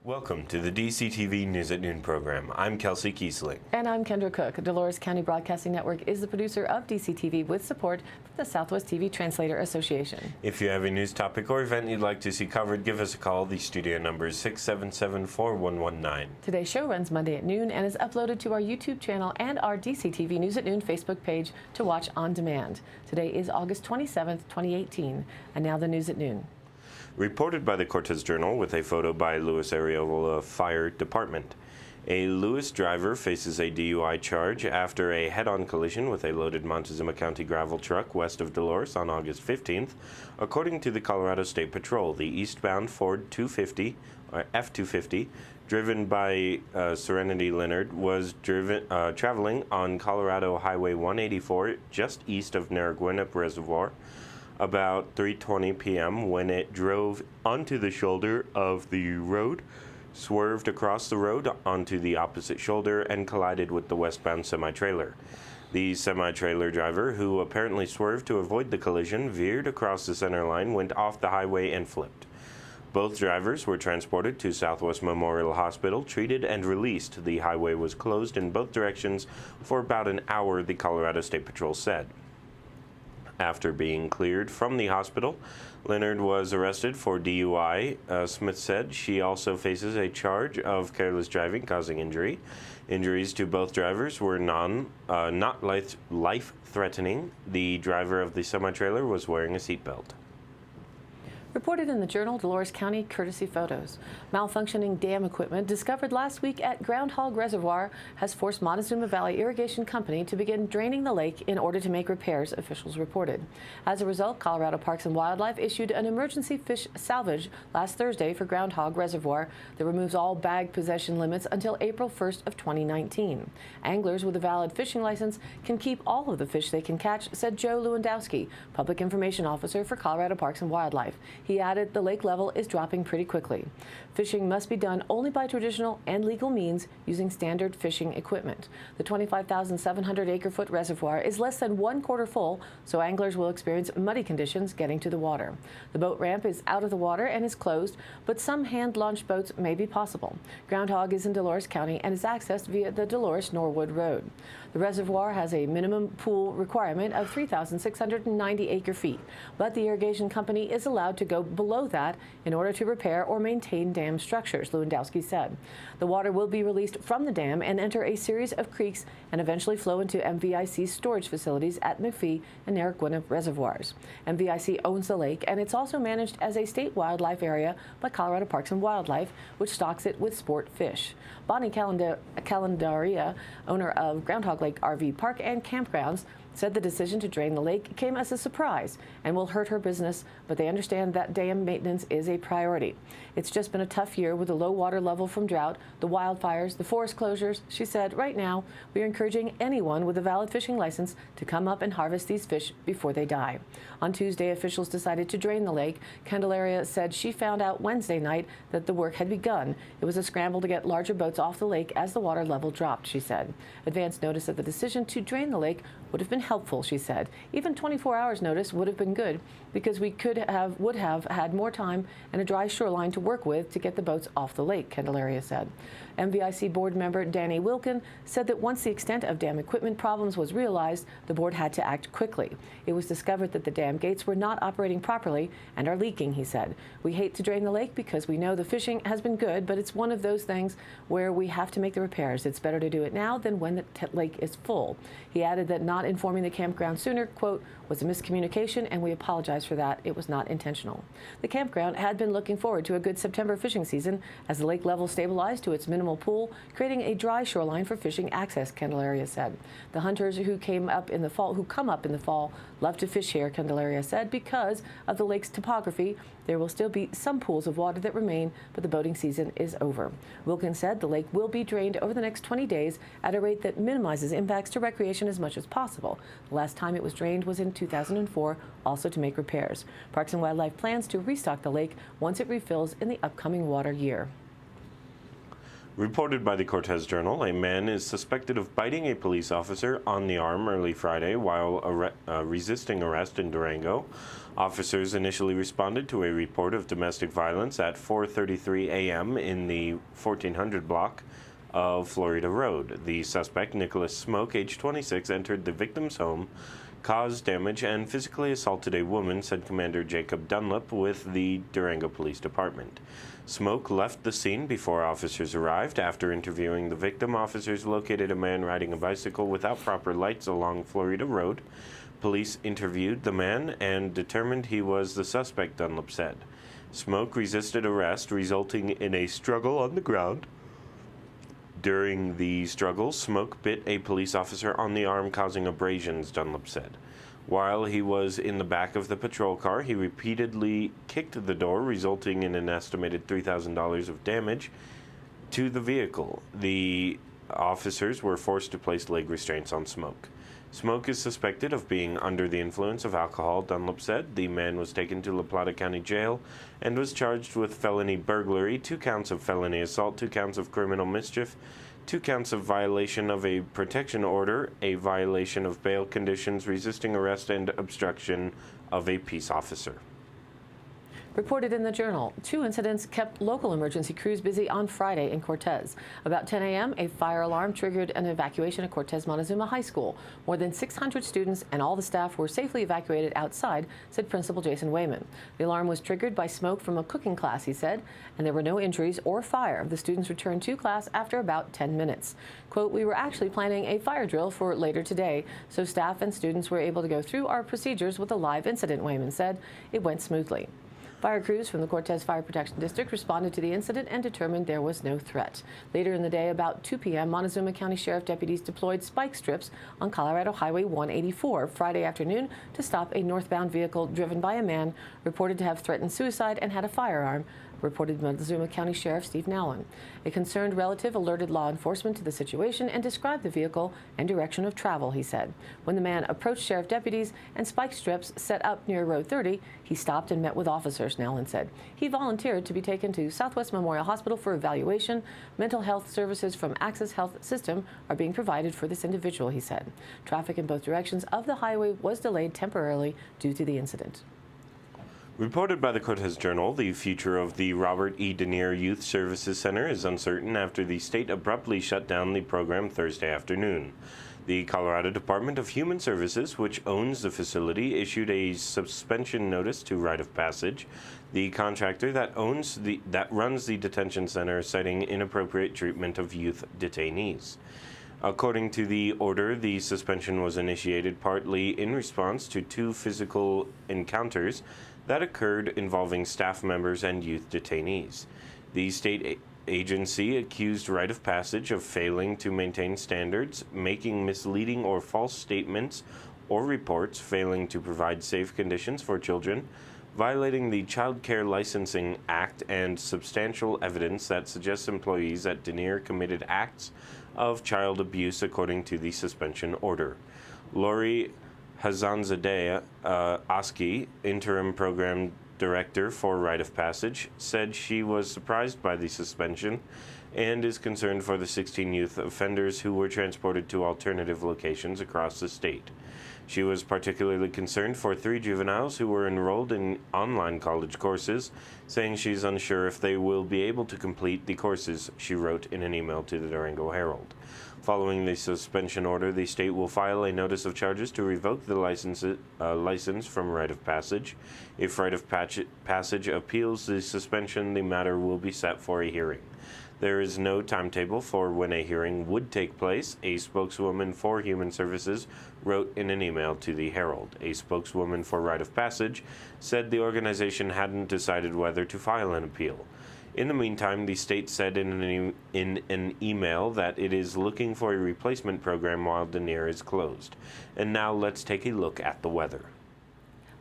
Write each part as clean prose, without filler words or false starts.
Welcome to the DCTV News at Noon program. I'm Kelsey Kiesling. And I'm Kendra Cook. Dolores County Broadcasting Network is the producer of DCTV with support from the Southwest TV Translator Association. If you have a news topic or event you'd like to see covered, give us a call. The studio number is 677-4119. Today's show runs Monday at noon and is uploaded to our YouTube channel and our DCTV News at Noon Facebook page to watch on demand. Today is August 27th, 2018. And now the news at noon. Reported by the Cortez Journal with a photo by Lewis Ariola Fire Department. A Lewis driver faces a DUI charge after a head-on collision with a loaded Montezuma County gravel truck west of Dolores on August 15th. According to the Colorado State Patrol, the eastbound Ford 250, or F-250, driven by Serenity Leonard, was traveling on Colorado Highway 184 just east of Narragansett Reservoir about 3:20 p.m. when it drove onto the shoulder of the road, swerved across the road onto the opposite shoulder, and collided with the westbound semi-trailer. The semi-trailer driver, who apparently swerved to avoid the collision, veered across the center line, went off the highway, and flipped. Both drivers were transported to Southwest Memorial Hospital, treated, and released. The highway was closed in both directions for about an hour, the Colorado State Patrol said. After being cleared from the hospital, Leonard was arrested for DUI. Smith said she also faces a charge of careless driving causing injury. Injuries to both drivers were not life-threatening. The driver of the semi-trailer was wearing a seatbelt. Reported in the Journal, Dolores County courtesy photos. Malfunctioning dam equipment discovered last week at Groundhog Reservoir has forced Montezuma Valley Irrigation Company to begin draining the lake in order to make repairs, officials reported. As a result, Colorado Parks and Wildlife issued an emergency fish salvage last Thursday for Groundhog Reservoir that removes all bag possession limits until April 1st of 2019. Anglers with a valid fishing license can keep all of the fish they can catch, said Joe Lewandowski, Public Information Officer for Colorado Parks and Wildlife. He added the lake level is dropping pretty quickly. Fishing must be done only by traditional and legal means using standard fishing equipment. The 25,700 acre-foot reservoir is less than 1/4 full, so anglers will experience muddy conditions getting to the water. The boat ramp is out of the water and is closed, but some hand-launched boats may be possible. Groundhog is in Dolores County and is accessed via the Dolores-Norwood Road. The reservoir has a minimum pool requirement of 3,690 acre-feet, but the irrigation company is allowed to go below that in order to repair or maintain dam structures, Lewandowski said. The water will be released from the dam and enter a series of creeks and eventually flow into MVIC's storage facilities at McPhee and Narragansett reservoirs. MVIC owns the lake, and it's also managed as a state wildlife area by Colorado Parks and Wildlife, which stocks it with sport fish. Bonnie Calendaria, owner of Groundhog Lake RV Park and Campgrounds, said the decision to drain the lake came as a surprise and will hurt her business, but they understand that dam maintenance is a priority. It's just been a tough year with the low water level from drought, the wildfires, the forest closures. She said, right now, we are encouraging anyone with a valid fishing license to come up and harvest these fish before they die. On Tuesday, officials decided to drain the lake. Candelaria said she found out Wednesday night that the work had begun. It was a scramble to get larger boats off the lake as the water level dropped, she said. Advance notice of the decision to drain the lake would have been helpful, she said. Even 24 hours notice would have been good because we would have had more time and a dry shoreline to work with to get the boats off the lake, Candelaria said. MVIC board member Danny Wilkin said that once the extent of dam equipment problems was realized, the board had to act quickly. It was discovered that the dam gates were not operating properly and are leaking, he said. We hate to drain the lake because we know the fishing has been good, but it's one of those things where we have to make the repairs. It's better to do it now than when the lake is full. He added that not informing the campground sooner, quote, was a miscommunication, and we apologize for that. It was not intentional. The campground had been looking forward to a good September fishing season as the lake level stabilized to its minimal pool, creating a dry shoreline for fishing access, Candelaria said. The hunters who come up in the fall love to fish here, Candelaria said, because of the lake's topography. There will still be some pools of water that remain, but the boating season is over. Wilkins said the lake will be drained over the next 20 days at a rate that minimizes impacts to recreation as much as possible. The last time it was drained was in 2004, also to make repairs. Parks and Wildlife plans to restock the lake once it refills in the upcoming water year. Reported by the Cortez Journal, a man is suspected of biting a police officer on the arm early Friday while resisting arrest in Durango. Officers initially responded to a report of domestic violence at 4:33 a.m. in the 1400 block of Florida Road. The suspect, Nicholas Smoke, age 26, entered the victim's home, caused damage, and physically assaulted a woman, said Commander Jacob Dunlap with the Durango Police Department. Smoke left the scene before officers arrived. After interviewing the victim, officers located a man riding a bicycle without proper lights along Florida Road. Police interviewed the man and determined he was the suspect, Dunlap said. Smoke resisted arrest, resulting in a struggle on the ground. During the struggle, Smoke bit a police officer on the arm, causing abrasions, Dunlap said. While he was in the back of the patrol car, he repeatedly kicked the door, resulting in an estimated $3,000 of damage to the vehicle. The officers were forced to place leg restraints on Smoke. Smoke is suspected of being under the influence of alcohol, Dunlap said. The man was taken to La Plata County Jail and was charged with felony burglary, 2 counts of felony assault, 2 counts of criminal mischief, 2 counts of violation of a protection order, a violation of bail conditions, resisting arrest, and obstruction of a peace officer. Reported in the Journal, 2 incidents kept local emergency crews busy on Friday in Cortez. About 10 a.m., a fire alarm triggered an evacuation at Cortez Montezuma High School. More than 600 students and all the staff were safely evacuated outside, said Principal Jason Wayman. The alarm was triggered by smoke from a cooking class, he said, and there were no injuries or fire. The students returned to class after about 10 minutes. Quote, "We were actually planning a fire drill for later today, so staff and students were able to go through our procedures with a live incident," Wayman said. It went smoothly. Fire crews from the Cortez Fire Protection District responded to the incident and determined there was no threat. Later in the day, about 2 p.m., Montezuma County Sheriff deputies deployed spike strips on Colorado Highway 184 Friday afternoon to stop a northbound vehicle driven by a man reported to have threatened suicide and had a firearm, reported Montezuma County Sheriff Steve Nowlin. A concerned relative alerted law enforcement to the situation and described the vehicle and direction of travel, he said. When the man approached sheriff deputies and spike strips set up near Road 30, he stopped and met with officers, Nowlin said. He volunteered to be taken to Southwest Memorial Hospital for evaluation. Mental health services from Access Health System are being provided for this individual, he said. Traffic in both directions of the highway was delayed temporarily due to the incident. Reported by the Cortez Journal, the future of the Robert E. Denier Youth Services Center is uncertain after the state abruptly shut down the program Thursday afternoon. The Colorado Department of Human Services, which owns the facility, issued a suspension notice to Rite of Passage, the contractor that runs the detention center, citing inappropriate treatment of youth detainees. According to the order, the suspension was initiated partly in response to 2 physical encounters that occurred involving staff members and youth detainees. The state agency accused Rite of Passage of failing to maintain standards, making misleading or false statements or reports, failing to provide safe conditions for children, violating the Child Care Licensing Act, and substantial evidence that suggests employees at Denier committed acts of child abuse, according to the suspension order. Lori Hazanzadeh Oski, interim program director for Rite of Passage, said she was surprised by the suspension and is concerned for the 16 youth offenders who were transported to alternative locations across the state. She was particularly concerned for 3 juveniles who were enrolled in online college courses, saying she's unsure if they will be able to complete the courses, she wrote in an email to the Durango Herald. Following the suspension order, the state will file a notice of charges to revoke the license from Rite of Passage. If Rite of Passage appeals the suspension, the matter will be set for a hearing. There is no timetable for when a hearing would take place, a spokeswoman for Human Services wrote in an email to the Herald. A spokeswoman for Rite of Passage said the organization hadn't decided whether to file an appeal. In the meantime, the state said in an email that it is looking for a replacement program while Denier is closed. And now let's take a look at the weather.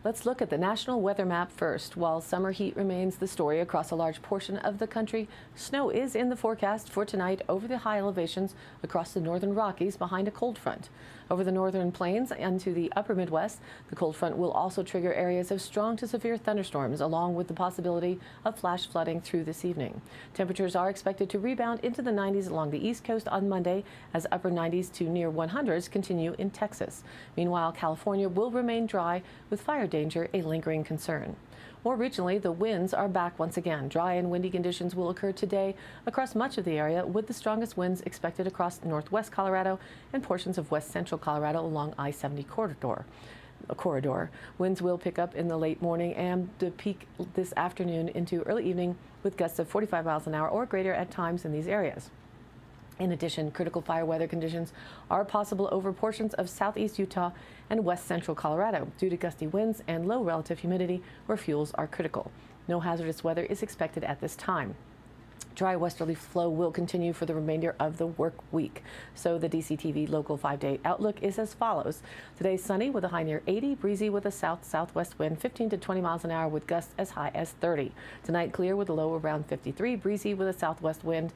Let's look at the national weather map first. While summer heat remains the story across a large portion of the country, snow is in the forecast for tonight over the high elevations across the northern Rockies behind a cold front. Over the northern plains and to the upper Midwest, the cold front will also trigger areas of strong to severe thunderstorms, along with the possibility of flash flooding through this evening. Temperatures are expected to rebound into the 90s along the East Coast on Monday, as upper 90s to near 100s continue in Texas. Meanwhile, California will remain dry, with fire danger a lingering concern. More regionally, the winds are back once again. Dry and windy conditions will occur today across much of the area, with the strongest winds expected across northwest Colorado and portions of west central Colorado along I-70 corridor. Winds will pick up in the late morning and the peak this afternoon into early evening, with gusts of 45 miles an hour or greater at times in these areas. In addition, critical fire weather conditions are possible over portions of southeast Utah and west central Colorado due to gusty winds and low relative humidity where fuels are critical. No hazardous weather is expected at this time. Dry westerly flow will continue for the remainder of the work week. So the DCTV local 5-day outlook is as follows. Today sunny with a high near 80, breezy with a south-southwest wind 15 to 20 miles an hour with gusts as high as 30. Tonight clear with a low around 53, breezy with a southwest wind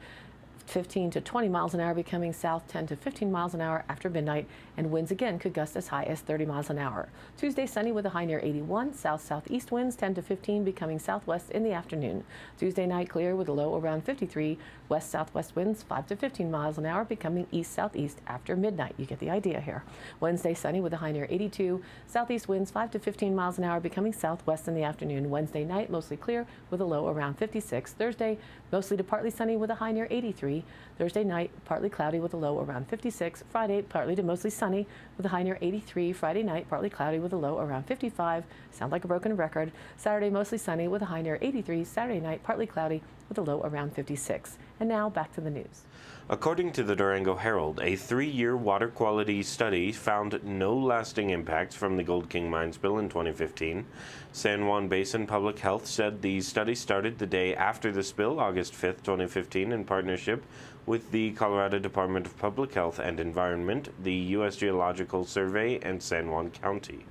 15 to 20 miles an hour, becoming south 10 to 15 miles an hour after midnight, and winds again could gust as high as 30 miles an hour. Tuesday sunny with a high near 81, south-southeast winds 10 to 15, becoming southwest in the afternoon. Tuesday night clear with a low around 53, west-southwest winds 5 to 15 miles an hour, becoming east-southeast after midnight. You get the idea here. Wednesday sunny with a high near 82, southeast winds 5 to 15 miles an hour, becoming southwest in the afternoon. Wednesday night mostly clear with a low around 56. Thursday mostly to partly sunny with a high near 83. Thursday night, partly cloudy with a low around 56. Friday, partly to mostly sunny with a high near 83. Friday night, partly cloudy with a low around 55. Sound like a broken record. Saturday, mostly sunny with a high near 83. Saturday night, partly cloudy with a low around 56. And now back to the news. According to the Durango Herald, a 3-year water quality study found no lasting impacts from the Gold King mine spill in 2015. San Juan Basin Public Health said the study started the day after the spill, August 5, 2015, in partnership with the Colorado Department of Public Health and Environment, the U.S. Geological Survey, and San Juan County.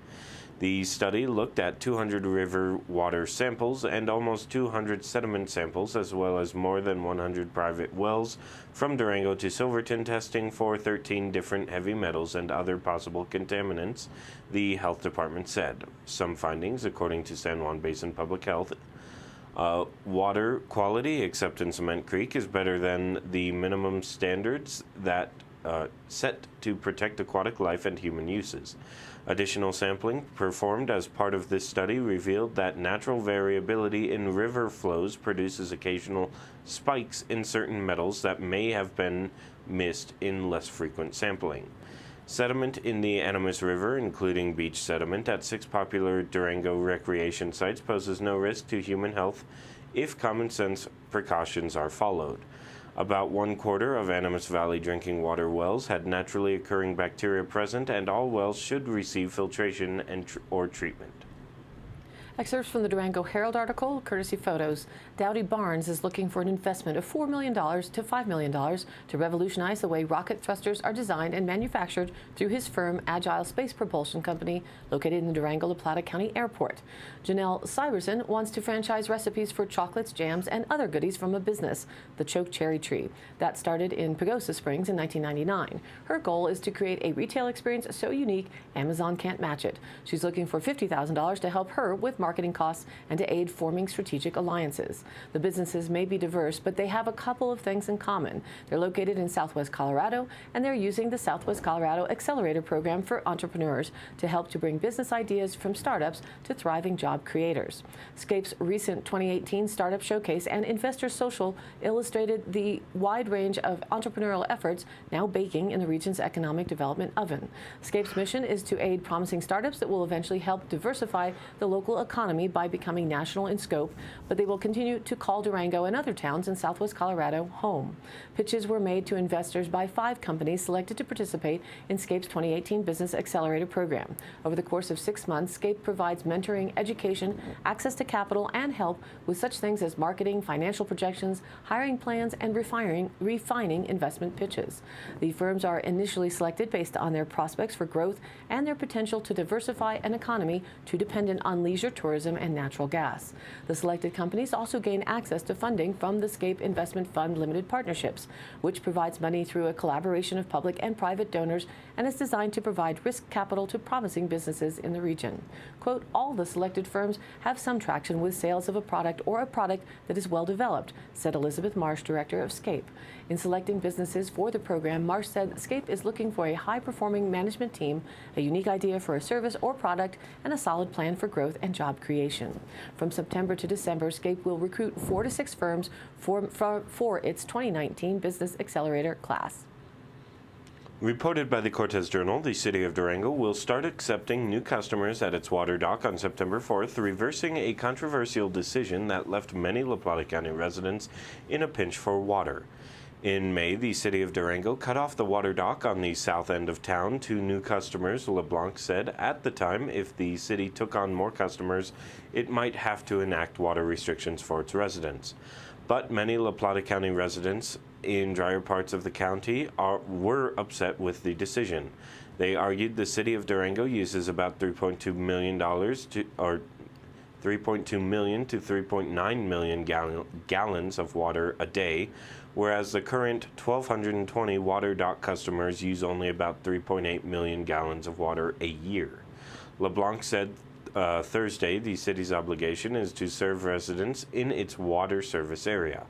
The study looked at 200 river water samples and almost 200 sediment samples, as well as more than 100 private wells from Durango to Silverton, testing for 13 different heavy metals and other possible contaminants, the health department said. Some findings, according to San Juan Basin Public Health, water quality, except in Cement Creek, is better than the minimum standards that set to protect aquatic life and human uses. Additional sampling performed as part of this study revealed that natural variability in river flows produces occasional spikes in certain metals that may have been missed in less frequent sampling. Sediment in the Animas River, including beach sediment at 6 popular Durango recreation sites, poses no risk to human health if common sense precautions are followed. About 1/4 of Animas Valley drinking water wells had naturally occurring bacteria present, and all wells should receive filtration or treatment. Excerpts from the Durango Herald article, courtesy photos. Dowdy Barnes is looking for an investment of $4 million to $5 million to revolutionize the way rocket thrusters are designed and manufactured through his firm Agile Space Propulsion Company, located in the Durango-La Plata County Airport. Janelle Syverson wants to franchise recipes for chocolates, jams, and other goodies from a business, the Choke Cherry Tree, that started in Pagosa Springs in 1999. Her goal is to create a retail experience so unique Amazon can't match it. She's looking for $50,000 to help her with marketing costs and to aid forming strategic alliances. The businesses may be diverse, but they have a couple of things in common. They're located in Southwest Colorado, and they're using the Southwest Colorado Accelerator Program for entrepreneurs to help to bring business ideas from startups to thriving job creators. Scape's recent 2018 Startup Showcase and Investor Social illustrated the wide range of entrepreneurial efforts now baking in the region's economic development oven. Scape's mission is to aid promising startups that will eventually help diversify the local economy by becoming national in scope, but they will continue to call Durango and other towns in Southwest Colorado home. Pitches were made to investors by 5 companies selected to participate in Scape's 2018 Business Accelerator Program. Over the course of 6 months, Scape provides mentoring, education, access to capital, and help with such things as marketing, financial projections, hiring plans, and refining investment pitches. The firms are initially selected based on their prospects for growth and their potential to diversify an economy too dependent on leisure tourism and natural gas. The selected companies also gain access to funding from the Scape Investment Fund Limited Partnerships, which provides money through a collaboration of public and private donors and is designed to provide risk capital to promising businesses in the region. Quote, all the selected firms have some traction with sales of a product or a product that is well developed, said Elizabeth Marsh, director of Scape. In selecting businesses for the program, Marsh said Scape is looking for a high-performing management team, a unique idea for a service or product, and a solid plan for growth and job creation. From September to December, Scape will recruit 4 to 6 firms for its 2019 Business Accelerator class. Reported by the Cortez Journal, the City of Durango will start accepting new customers at its water dock on September 4th, reversing a controversial decision that left many La Plata County residents in a pinch for water. In May, the City of Durango cut off the water dock on the south end of town to new customers. LeBlanc said at the time if the city took on more customers, it might have to enact water restrictions for its residents. But many La Plata County residents in drier parts of the county were upset with the decision. They argued the City of Durango uses about $3.2 million to 3.9 million gallons of water a day, whereas the current 1,220 water dock customers use only about 3.8 million gallons of water a year. LeBlanc said Thursday the city's obligation is to serve residents in its water service area.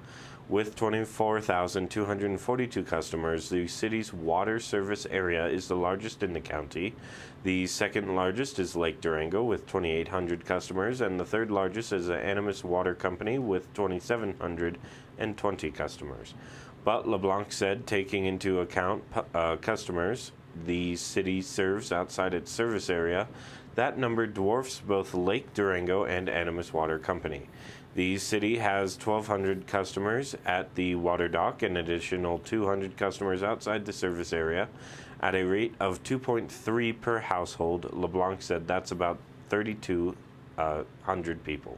With 24,242 customers, the city's water service area is the largest in the county. The second largest is Lake Durango with 2,800 customers, and the third largest is the Animas Water Company with 2,720 customers. But LeBlanc said, taking into account customers the city serves outside its service area, that number dwarfs both Lake Durango and Animas Water Company. The city has 1,200 customers at the water dock, an additional 200 customers outside the service area. At a rate of 2.3 per household, LeBlanc said that's about 3,200 people.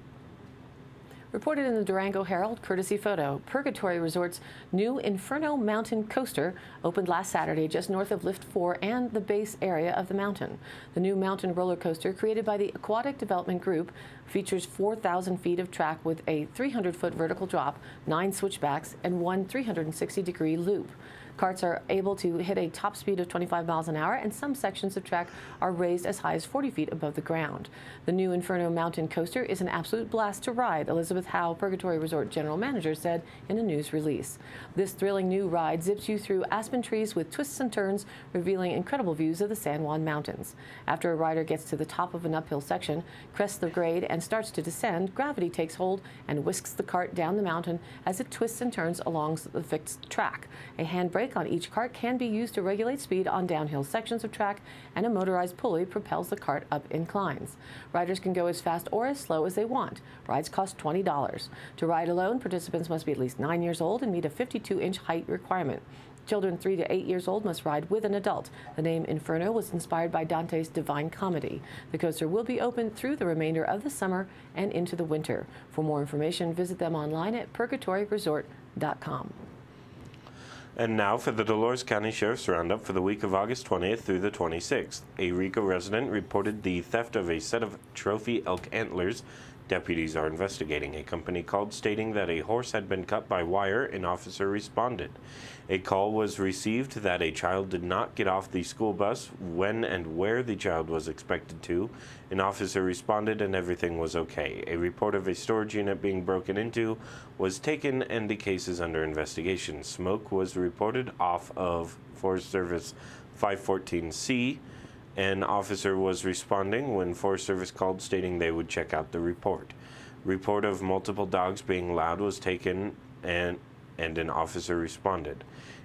Reported in the Durango Herald, courtesy photo, Purgatory Resort's new Inferno Mountain Coaster opened last Saturday just north of Lift 4 and the base area of the mountain. The new mountain roller coaster, created by the Aquatic Development Group, features 4,000 feet of track with a 300-foot vertical drop, 9 switchbacks, and 1 360-degree loop. Carts are able to hit a top speed of 25 miles an hour, and some sections of track are raised as high as 40 feet above the ground. The new Inferno Mountain Coaster is an absolute blast to ride, Elizabeth Howe, Purgatory Resort General Manager, said in a news release. This thrilling new ride zips you through aspen trees with twists and turns, revealing incredible views of the San Juan Mountains. After a rider gets to the top of an uphill section, crests the grade, and starts to descend, gravity takes hold and whisks the cart down the mountain as it twists and turns along the fixed track. A handbrake on each cart can be used to regulate speed on downhill sections of track, and a motorized pulley propels the cart up inclines. Riders can go as fast or as slow as they want. Rides cost $20. To ride alone, participants must be at least 9 years old and meet a 52-inch height requirement. Children 3 to 8 years old must ride with an adult. The name Inferno was inspired by Dante's Divine Comedy. The coaster will be open through the remainder of the summer and into the winter. For more information, visit them online at purgatoryresort.com. And now for the Dolores County Sheriff's Roundup for the week of August 20th through the 26th. A Rico resident reported the theft of a set of trophy elk antlers. Deputies are investigating. A company called stating that a horse had been cut by wire. An officer responded. A call was received that a child did not get off the school bus when and where the child was expected to. An officer responded and everything was okay. A report of a storage unit being broken into was taken and the case is under investigation. Smoke was reported off of Forest Service 514C. An officer was responding when Forest Service called stating they would check out the report. Report of multiple dogs being loud was taken and an officer responded.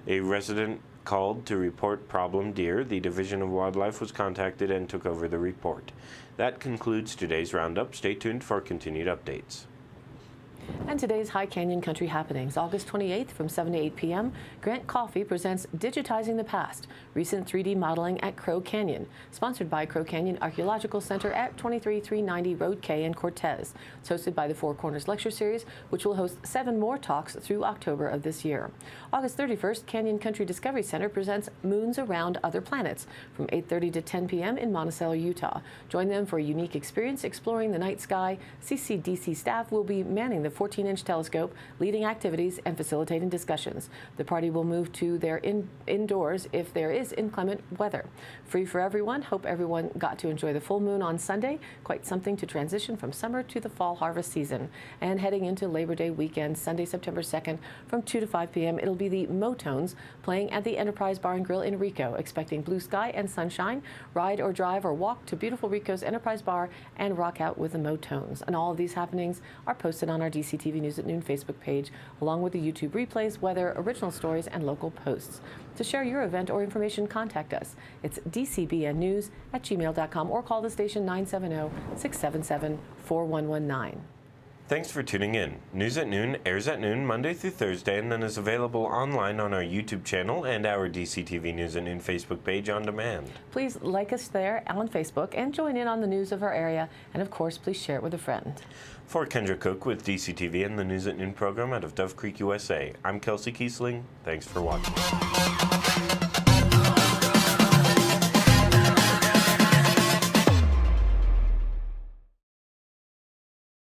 A resident called to report problem deer. The Division of Wildlife was contacted and took over the report. That concludes today's roundup. Stay tuned for continued updates. And today's High Canyon Country happenings. August 28th from 7 to 8 p.m., Grant Coffee presents Digitizing the Past, recent 3D modeling at Crow Canyon, sponsored by Crow Canyon Archaeological Center at 23390 Road K in Cortez. It's hosted by the Four Corners Lecture Series, which will host 7 more talks through October of this year. August 31st, Canyon Country Discovery Center presents Moons Around Other Planets from 8:30 to 10 p.m. in Monticello, Utah. Join them for a unique experience exploring the night sky. CCDC staff will be manning the 14-inch telescope, leading activities and facilitating discussions. The party will move to their indoors if there is inclement weather. Free for everyone. Hope everyone got to enjoy the full moon on Sunday. Quite something to transition from summer to the fall harvest season. And heading into Labor Day weekend, Sunday, September 2nd, from 2 to 5 p.m., it'll be the Motones playing at the Enterprise Bar and Grill in Rico, expecting blue sky and sunshine. Ride or drive or walk to beautiful Rico's Enterprise Bar and rock out with the Motones. And all of these happenings are posted on our DCTV News at Noon Facebook page, along with the YouTube replays, weather, original stories, and local posts. To share your event or information, contact us. It's dcbnnews@gmail.com or call the station 970-677-4119. Thanks for tuning in. News at Noon airs at noon Monday through Thursday and then is available online on our YouTube channel and our DCTV News at Noon Facebook page on demand. Please like us there on Facebook and join in on the news of our area. And of course, please share it with a friend. For Kendra Cook with DCTV and the News at Noon program out of Dove Creek, USA, I'm Kelsey Kiesling. Thanks for watching.